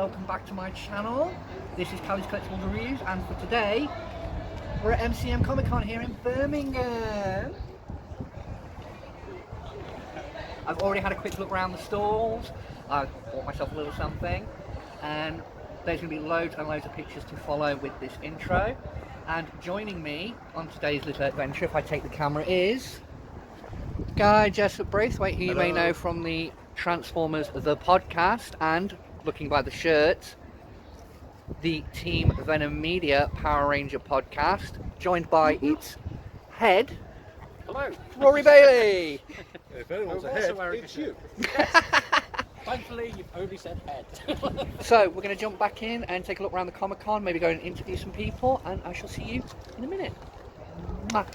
welcome back to my channel. This is Callie's Collectibles Reviews, and for today we're at MCM Comic here in Birmingham. I've already had a quick look around the stalls. I've bought myself a little something, and there's going to be loads and loads of pictures to follow with this intro. And joining me on today's little adventure, if I take the camera, is Guy Jessup Braithwaite, who you may know from the Transformers the podcast, and looking by the shirt, the Team Venom Media Power Ranger podcast, joined by its head, hello, Rory Bailey. If anyone's a head, it's you. Thankfully, you've only said head. So we're going to jump back in and take a look around the Comic Con, maybe go and interview some people, and I shall see you in a minute. Mwah.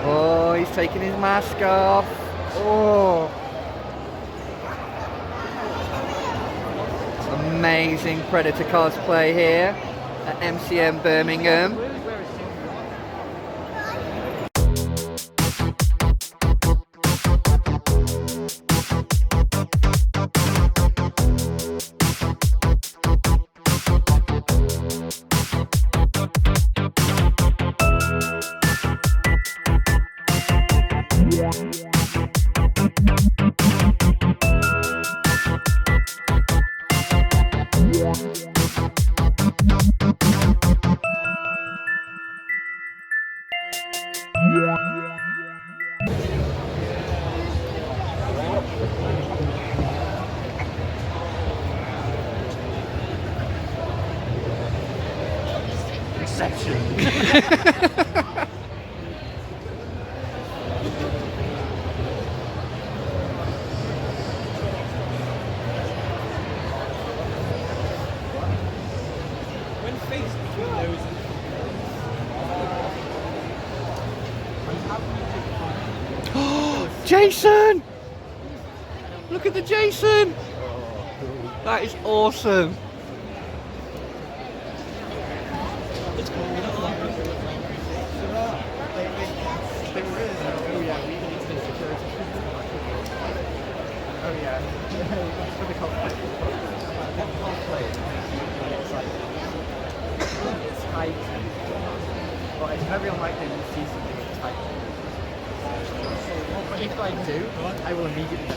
Oh, he's taking his mask off. Oh. Amazing Predator cosplay here at MCM Birmingham. Jason! Look at the Jason! That is awesome! But it's very unlikely to see something with type. But if I do, I will immediately.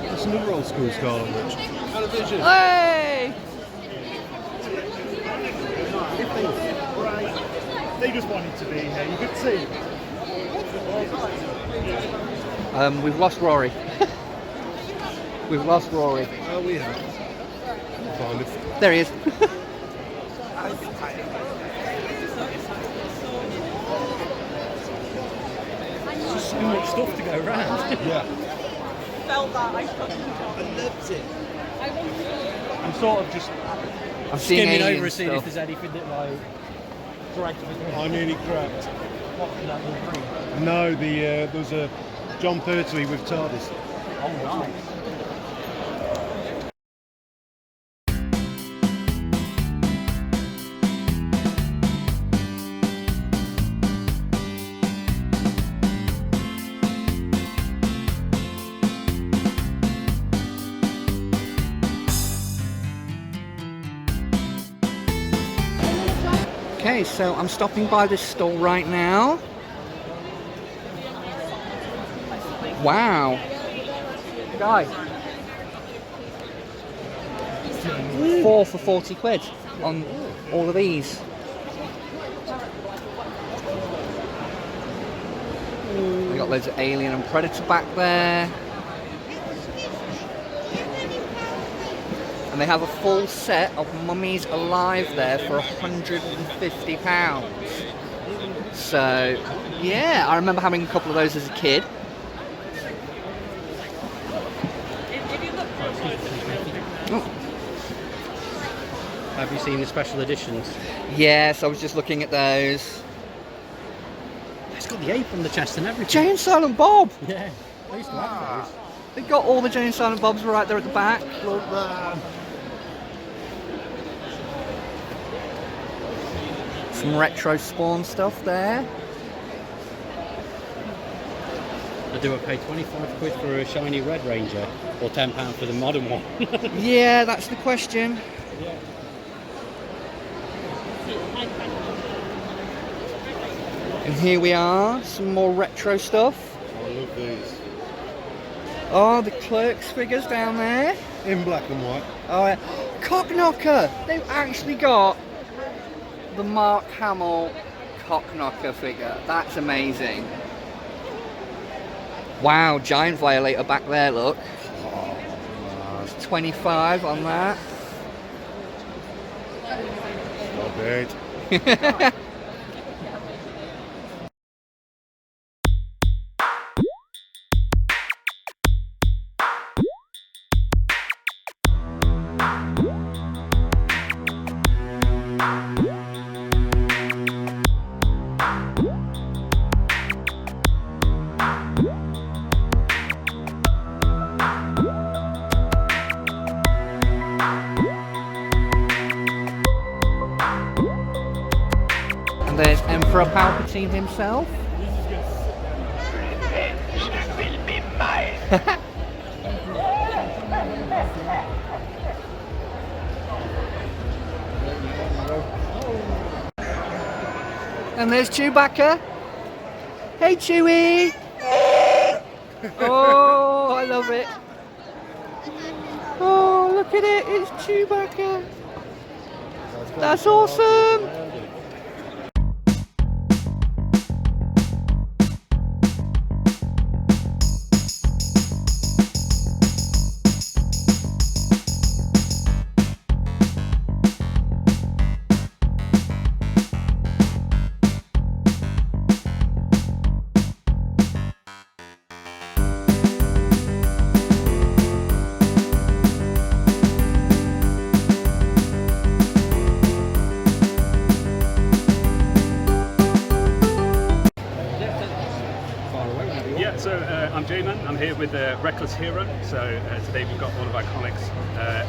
That's another old school Scarlet Witch. Television. Hey! They just wanted to be here, you could see. We've lost Rory. We've lost Rory. Oh, we have. Find it. There he is. There's just so much stuff to go around. Yeah. Felt that I loved it. I'm sort of just I'm seeing skimming alien over and seeing if stuff. there's anything that like dragged me in. I nearly cracked. What did that mean? No, there was a John Pertwee with TARDIS. Oh, nice. Okay, so I'm stopping by this stall right now. Wow. Guy. 4 for 40 quid on all of these. We got loads of Alien and Predator back there. And they have a full set of Mummies Alive there for £150. So, yeah, I remember having a couple of those as a kid. Oh. Have you seen the special editions? Yes, I was just looking at those. It's got the ape on the chest and everything. Jay and Silent Bob! Yeah, I used to have those. They got all the Jay and Silent Bobs right there at the back. Look there. Some retro Spawn stuff there. Do I pay 25 quid for a shiny Red Ranger or £10 for the modern one? Yeah, that's the question. Yeah. And here we are, some more retro stuff. I love these. Oh, the Clerks figures down there. In black and white. Oh, yeah. Cockknocker! They've actually got the Mark Hamill Cockknocker figure. That's amazing. Wow, Giant Violator back there, look. It's 25 on that. Stop it. And there's Emperor Palpatine himself. Will be mine. And there's Chewbacca. Hey Chewie! Oh, I love it. Oh, look at it, it's Chewbacca. That's awesome. Yeah, so I'm J-Man. I'm here with Reckless Hero. So today we've got all of our comics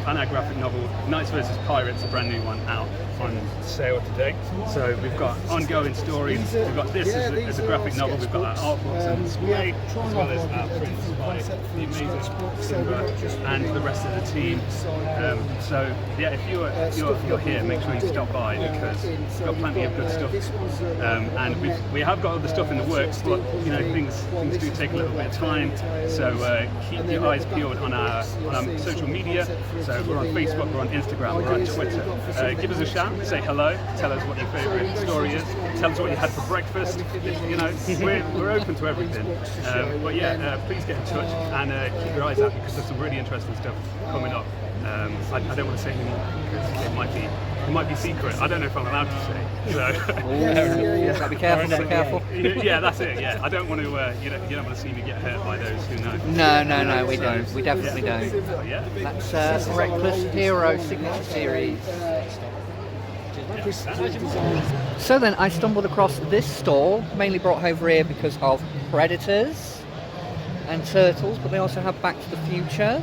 and our graphic novel, Knights vs. Pirates, a brand new one out on sale today. So we've got ongoing stories. We've got this as a graphic novel. We've got our artworks on display, as well as our prints by the amazing Simba and the rest of the team. So yeah, if you're here, make sure you stop by because we've got plenty of good stuff. And we have got other stuff in the works, but you know things do take a little bit of time. So keep your eyes peeled on our social media. So we're on Facebook, we're on Instagram, we're on Twitter. Give us a shout, say hello, tell us what your favourite story is, tell us what you had for breakfast. You know, we're open to everything. But yeah, please get in touch and keep your eyes out because there's some really interesting stuff coming up. I don't want to say anymore because it might be secret. I don't know if I'm allowed to say. So Yeah, gotta be careful, be careful. yeah, that's it. Yeah, I don't want to. You don't want to see me get hurt by those who know. No, we don't. We definitely don't. Yeah. That's Reckless Hero Signature Series. So then I stumbled across this stall, mainly brought over here because of Predators and Turtles, but they also have Back to the Future.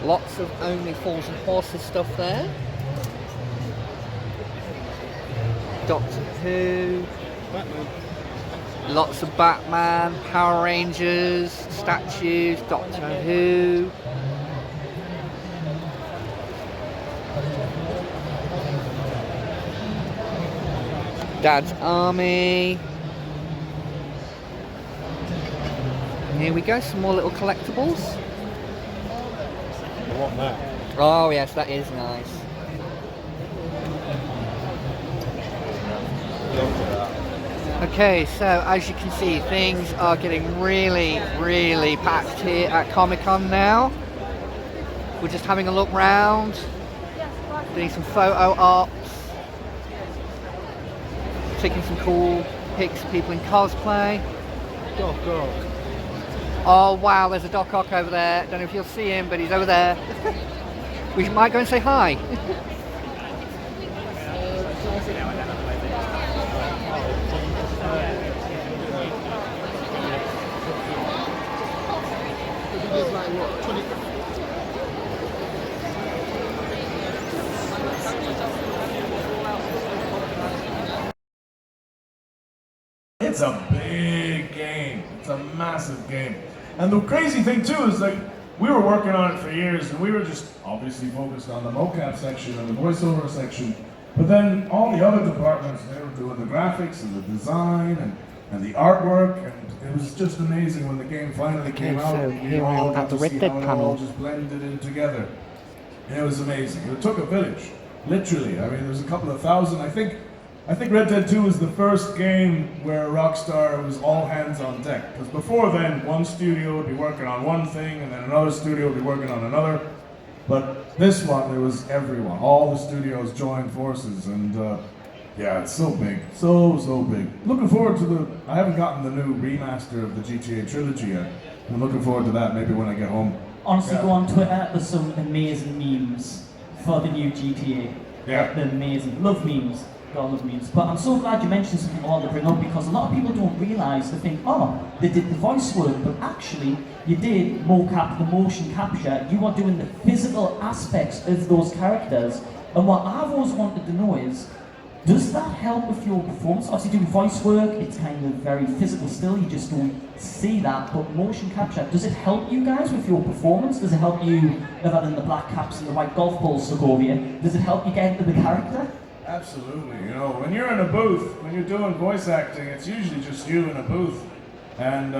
Lots of Only Fools and Horses stuff there. Doctor Who. Batman. Lots of Batman, Power Rangers, statues, Doctor Who. Dad's Army. And here we go, some more little collectibles. I want that. Oh yes, that is nice. Okay, so as you can see, things are getting really, really packed here at Comic-Con now. We're just having a look round, doing some photo ops, taking some cool pics of people in cosplay. Doc Ock. Oh wow, there's a Doc Ock over there. Don't know if you'll see him, but he's over there. We might go and say hi. it's a big game. It's a massive game. And the crazy thing too is like, we were working on it for years and we were just obviously focused on the mocap section and the voiceover section. But then all the other departments, they were doing the graphics and the design and the artwork, and it was just amazing when the game finally came out. So We here I all am got at the to Red see Dead how it panel. all just blended in together. And it was amazing. It took a village, literally. I mean, there was a couple of thousand. I think Red Dead 2 was the first game where Rockstar was all hands on deck. Because before then, one studio would be working on one thing, and then another studio would be working on another. But this one, it was everyone. All the studios joined forces, and yeah, it's so big, so big. Looking forward to I haven't gotten the new remaster of the GTA trilogy yet. I'm looking forward to that maybe when I get home. Honestly, go on Twitter, there's some amazing memes for the new GTA. Yeah. They're amazing. Love memes. God, love memes. But I'm so glad you mentioned something I want to bring up, because a lot of people don't realise, they think, oh, they did the voice work, but actually you did mocap, the motion capture. You are doing the physical aspects of those characters. And what I've always wanted to know is, does that help with your performance? Obviously doing voice work, it's kind of very physical still, you just don't see that, but motion capture, does it help you guys with your performance? Does it help you, other than the black caps and the white golf balls stuck over you, does it help you get into the character? Absolutely. You know, when you're in a booth, when you're doing voice acting, it's usually just you in a booth. And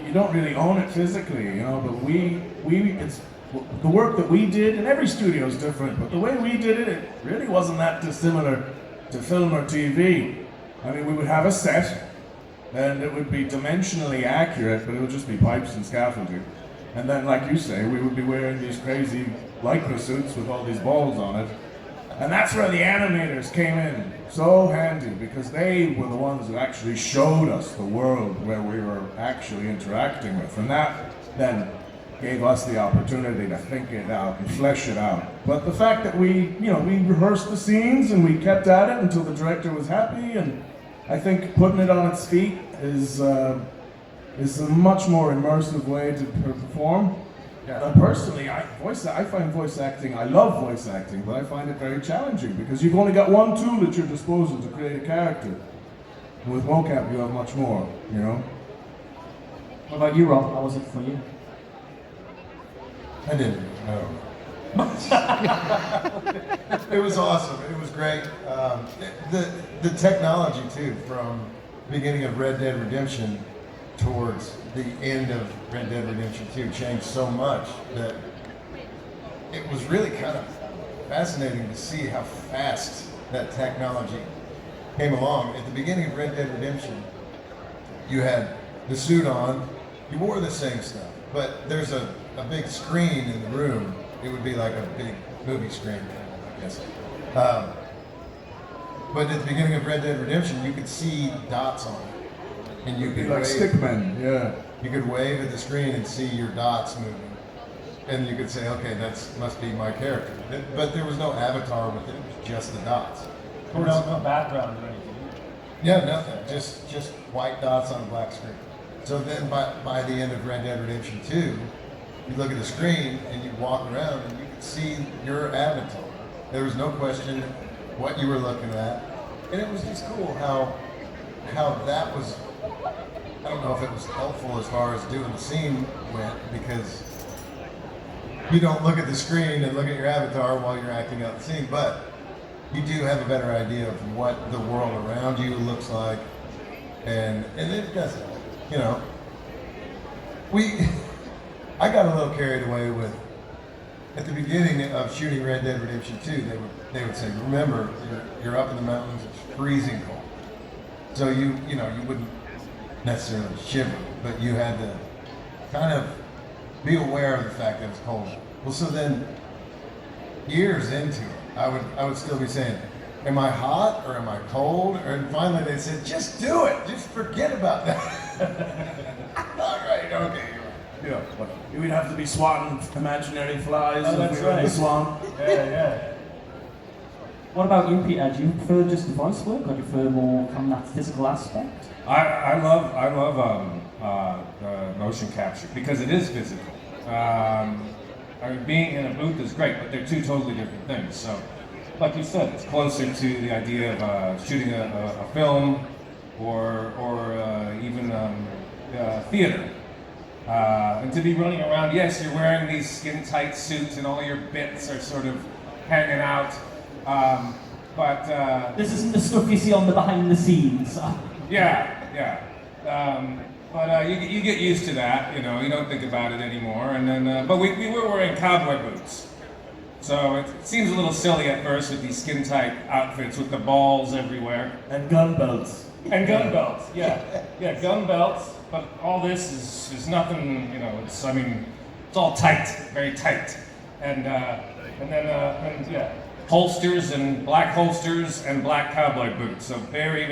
you don't really own it physically, you know, but it's the work that we did, and every studio is different, but the way we did it, it really wasn't that dissimilar to film or TV. I mean, we would have a set, and it would be dimensionally accurate, but it would just be pipes and scaffolding. And then, like you say, we would be wearing these crazy lycra suits with all these balls on it. And that's where the animators came in so handy, because they were the ones who actually showed us the world where we were actually interacting with. And that then gave us the opportunity to think it out and flesh it out. But the fact that we rehearsed the scenes and we kept at it until the director was happy, and I think putting it on its feet is a much more immersive way to perform. Yeah. Personally, I find voice acting, I love voice acting, but I find it very challenging because you've only got one tool at your disposal to create a character. And with mocap, you have much more, you know? What about you, Rob? How was it for you? I didn't know. It was awesome. It was great. The technology too, from the beginning of Red Dead Redemption towards the end of Red Dead Redemption 2 changed so much that it was really kind of fascinating to see how fast that technology came along. At the beginning of Red Dead Redemption, you had the suit on, you wore the same stuff, but there's a big screen in the room. It would be like a big movie screen, I guess. But at the beginning of Red Dead Redemption, you could see dots on it. And you could like stickmen, yeah. You could wave at the screen and see your dots moving. And you could say, okay, that must be my character. But there was no avatar with it, it was just the dots. No background or anything. Yeah, nothing. Just white dots on a black screen. So then by the end of Red Dead Redemption 2, you look at the screen and you walk around and you could see your avatar. There was no question what you were looking at. And it was just cool how that was, I don't know if it was helpful as far as doing the scene went, because you don't look at the screen and look at your avatar while you're acting out the scene, but you do have a better idea of what the world around you looks like. And it does, you know, I got a little carried away with, at the beginning of shooting Red Dead Redemption 2, they would say, remember, you're up in the mountains, it's freezing cold. So you wouldn't necessarily shiver, but you had to kind of be aware of the fact that it was cold. Well, so then, years into it, I would still be saying, am I hot or am I cold? And finally they said, just do it, just forget about that. All right, okay. You know, we'd have to be swatting imaginary flies that's if we were in the right. swamp. Yeah. What about you, Peter? Do you prefer just the voice work, or do you prefer more from that physical aspect? I love motion capture because it is physical. I mean, being in a booth is great, but they're two totally different things. So, like you said, it's closer to the idea of shooting a film or even theater. And to be running around, yes, you're wearing these skin-tight suits and all your bits are sort of hanging out. But this isn't the stuff you see on the behind the scenes. yeah. But you get used to that, you know. You don't think about it anymore. And then, but we were wearing cowboy boots, so it seems a little silly at first with these skin-tight outfits with the balls everywhere And gun belts. and gun belts. Yeah, gun belts. But all this is nothing, you know. It's it's all tight, very tight, and then holsters and black cowboy boots. So very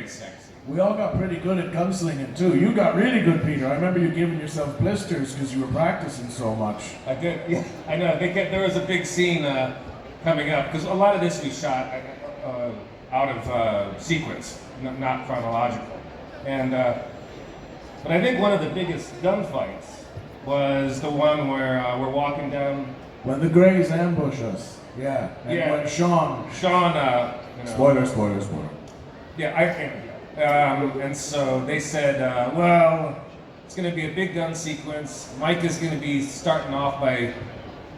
sexy. We all got pretty good at gunslinging too. You got really good, Peter. I remember you giving yourself blisters because you were practicing so much. I did. Yeah, I know. There was a big scene coming up because a lot of this we shot out of sequence, not chronological. And but I think one of the biggest gunfights was the one where we're walking down. When the Greys ambush us. Yeah. And when Sean. Spoiler. Yeah, I think. And so they said, well, it's going to be a big gun sequence. Mike is going to be starting off by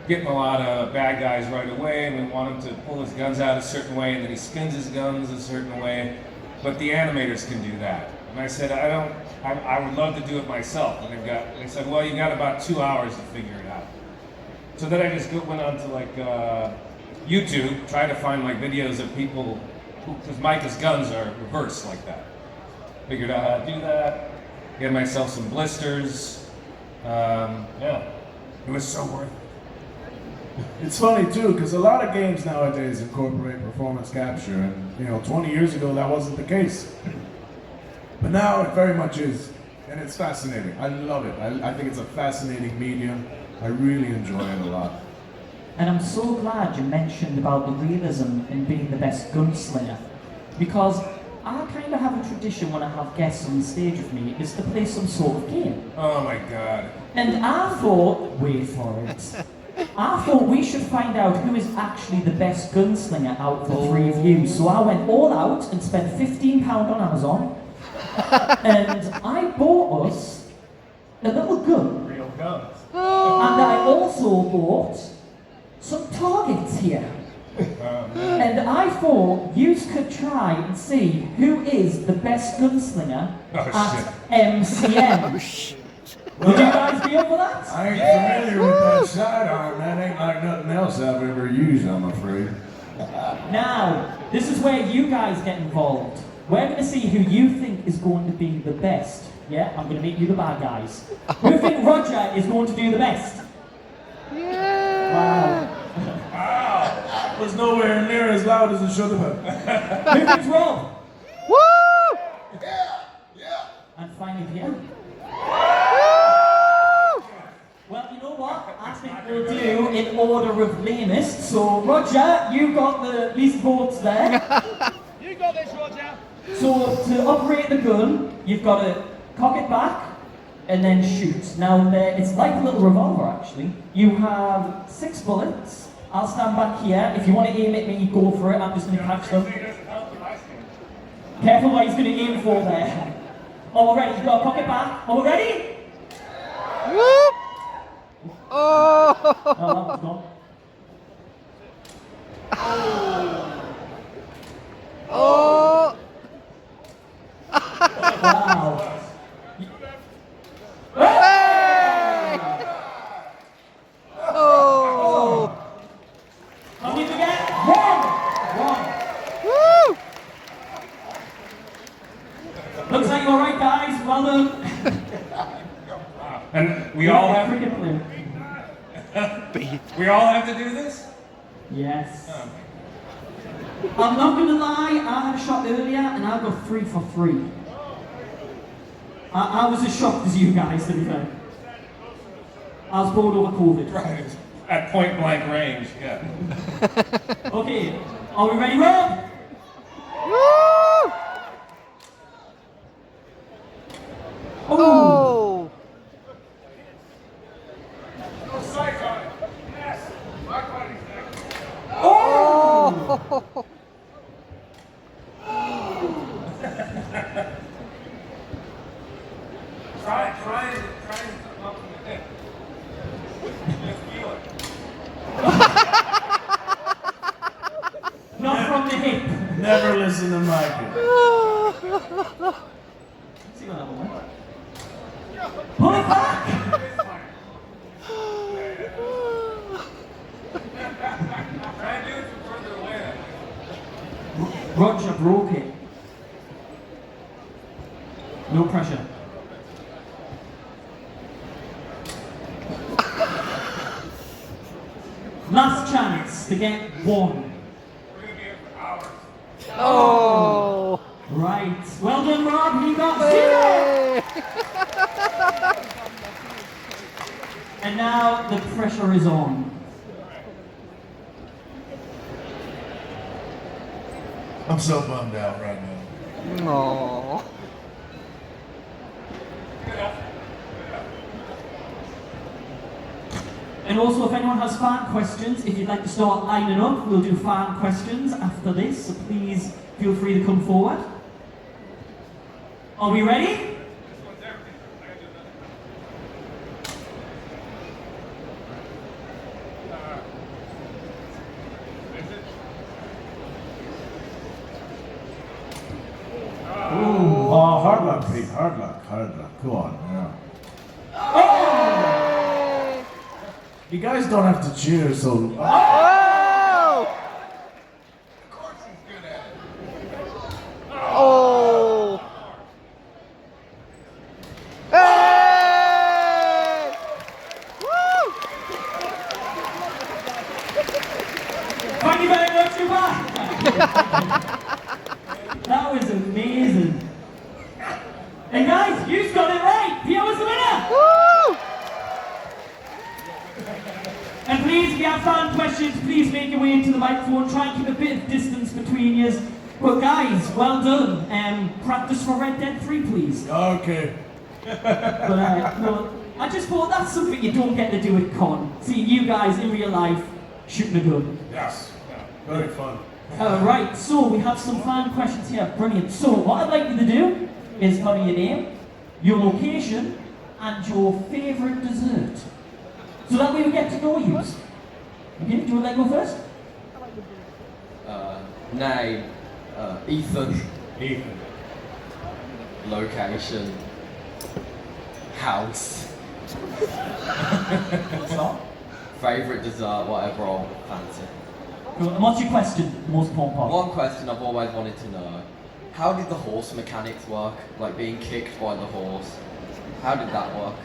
getting a lot of bad guys right away, and we want him to pull his guns out a certain way, and then he spins his guns a certain way. But the animators can do that. And I said, I would love to do it myself. And they said, well, you got about 2 hours to figure it out. So then I just went on to YouTube, trying to find videos of people, because Micah's guns are reversed like that. Figured out how to do that. Get myself some blisters. It was so worth it. It's funny too, because a lot of games nowadays incorporate performance capture, and 20 years ago that wasn't the case. But now it very much is, and it's fascinating. I love it. I think it's a fascinating medium. I really enjoy it a lot. And I'm so glad you mentioned about the realism in being the best gunslinger, because I kind of have a tradition when I have guests on the stage with me is to play some sort of game. Oh my God. And I thought, wait for it, I thought we should find out who is actually the best gunslinger out of the three of you. So I went all out and spent £15 on Amazon, and I bought us a little gun. Real guns. And I also bought some targets here. And I thought you could try and see who is the best gunslinger at MCM. Would you guys be up for that? I ain't familiar with that sidearm. That ain't like nothing else I've ever used, I'm afraid. Now, this is where you guys get involved. We're going to see who you think is going to be the best. Yeah, I'm going to make you the bad guys. Who think Roger is going to do the best? Yeah. Wow. Was nowhere near as loud as it should have been. Who thinks Rob? Woo! Yeah. And finally, Pierre. Well, you know what? I think we'll do in order of lamest. So, Roger, you got the least votes there. You got this, Roger. So, to operate the gun, you've got to cock it back and then shoot. Now, it's like a little revolver, actually. You have 6 bullets. I'll stand back here. If you want to aim at me, go for it. I'm just going to catch them. Careful what he's going to aim for there. Oh, we're ready. You've got to cock it back. Oh, we're ready? Whoop! Oh! Oh, that was gone. Oh! Wow. Hey! Oh! How many did we get? One. Woo! Looks like you're all right, guys. Well done. And we all have we all have to do this? Yes. I'm not going to lie, I had a shot earlier and I got 3 for 3. I was as shocked as you guys, to be fair. I was bored over COVID. Right. At point blank range, yeah. Okay, are we ready, Rob? Woo! Oh! Oh! Try and come up from the hip. Just feel it. Not from the hip. Never listen to Michael. See what that one went. Pull it back! Try and do it from further away. Roger broke it. No pressure. Last chance to get one. We're gonna be here for hours. Oh! Right. Well done, Rob. He got 0. And now the pressure is on. I'm so bummed out right now. Aww. And also, if anyone has fan questions, if you'd like to start lining up, we'll do fan questions after this, so please feel free to come forward. Are we ready? Oh, hard luck, Pete. Hard luck. Go on. Yeah. You guys don't have to cheer, so. Oh! Of course he's good at it. Oh! Hey! Woo! Thank you very much, Yuba. That was amazing. And guys, you got it right. Pia was the winner. Woo! And please, if you have fan questions, please make your way into the microphone. Try and keep a bit of distance between you. But guys, well done. Practice for Red Dead 3, please. Okay. But no, I just thought that's something you don't get to do at con. See you guys in real life shooting a gun. Yes. Yeah. Very fun. Right, so we have some fan questions here. Brilliant. So what I'd like you to do is tell me your name, your location, and your favourite dessert. So that way we get to know you. Okay, do you want to go first? Name, Ethan. Ethan. Location, house. Favourite dessert, whatever I fancy. Cool. And what's your question, the most important part? One question I've always wanted to know. How did the horse mechanics work? Like being kicked by the horse. How did that work?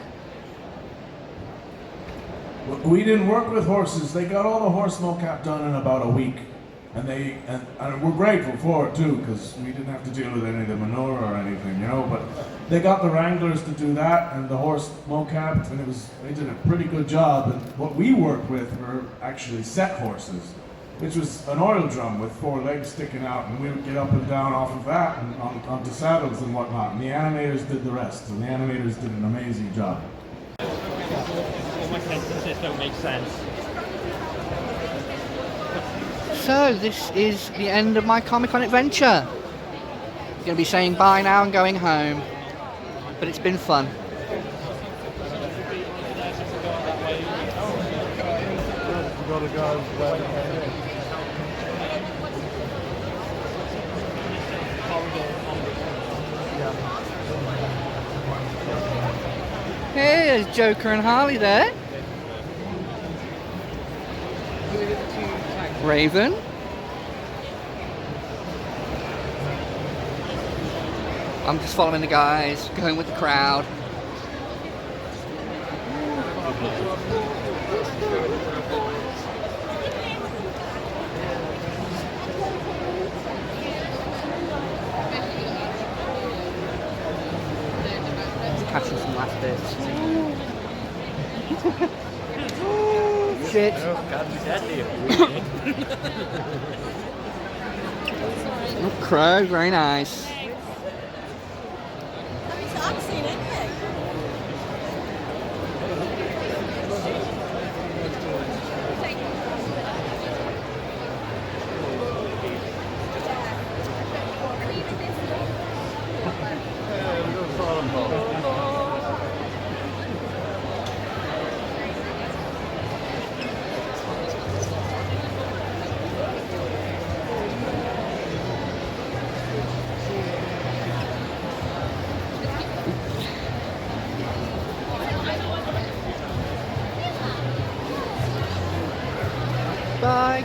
We didn't work with horses. They got all the horse mocap done in about a week. And we're grateful for it too, because we didn't have to deal with any of the manure or anything, you know. But they got the wranglers to do that and the horse mocap, and they did a pretty good job. And what we worked with were actually set horses, which was an oil drum with 4 legs sticking out, and we would get up and down off of that and onto saddles and whatnot. And the animators did the rest, and the animators did an amazing job. All my sentences don't make sense. So this is the end of my Comic-Con adventure. I'm going to be saying bye now and going home. But it's been fun. Hey, there's Joker and Harley there. Raven. I'm just following the guys, going with the crowd. Catching some last bits. Shit. Oh, crow, very nice. I've seen it.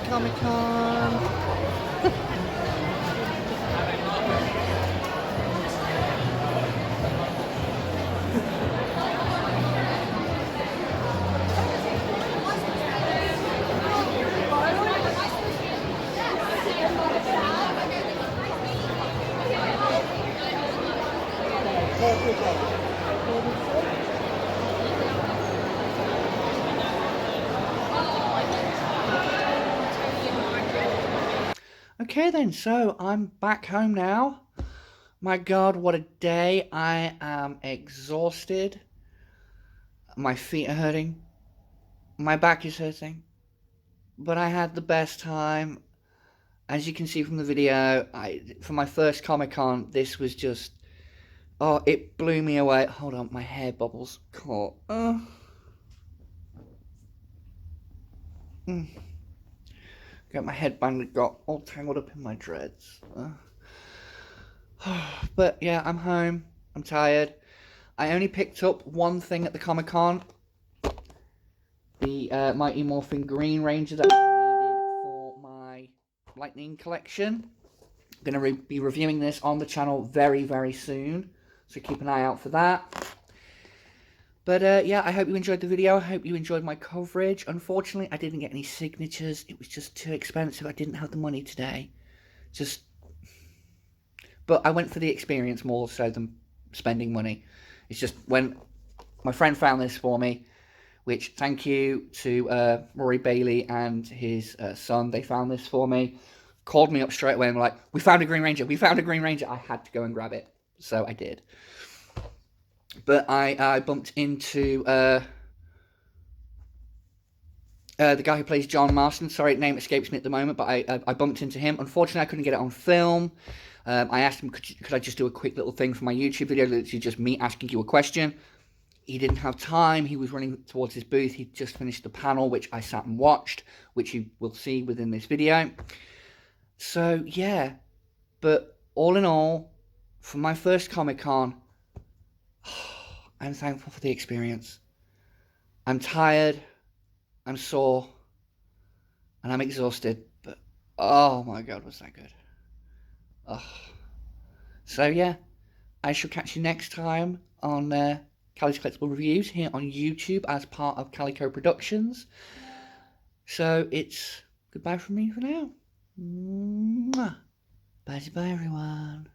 Comic Con. Okay then, so I'm back home now. My God, what a day. I am exhausted. My feet are hurting. My back is hurting. But I had the best time. As you can see from the video, for my first Comic-Con, this was just... Oh, it blew me away. Hold on, my hair bubbles caught. Got my headband got all tangled up in my dreads. But yeah, I'm home. I'm tired. I only picked up one thing at the Comic-Con. The Mighty Morphin Green Ranger that I needed for my Lightning collection. I'm going to be reviewing this on the channel very, very soon. So keep an eye out for that. But yeah, I hope you enjoyed the video. I hope you enjoyed my coverage. Unfortunately, I didn't get any signatures. It was just too expensive. I didn't have the money today. But I went for the experience more so than spending money. It's just when my friend found this for me, which thank you to Rory Bailey and his son. They found this for me. Called me up straight away and were like, we found a Green Ranger. We found a Green Ranger. I had to go and grab it. So I did. But I bumped into the guy who plays John Marston. Sorry, name escapes me at the moment, but I bumped into him. Unfortunately, I couldn't get it on film. I asked him, could I just do a quick little thing for my YouTube video, literally just me asking you a question. He didn't have time. He was running towards his booth. He'd just finished the panel, which I sat and watched, which you will see within this video. So, yeah. But all in all, for my first Comic-Con, I'm thankful for the experience. I'm tired, I'm sore, and I'm exhausted, but oh my God, was that good. So yeah, I shall catch you next time on Cali's Collectible Reviews here on YouTube as part of Calico Productions. So it's goodbye from me for now. Mwah. Bye-bye everyone.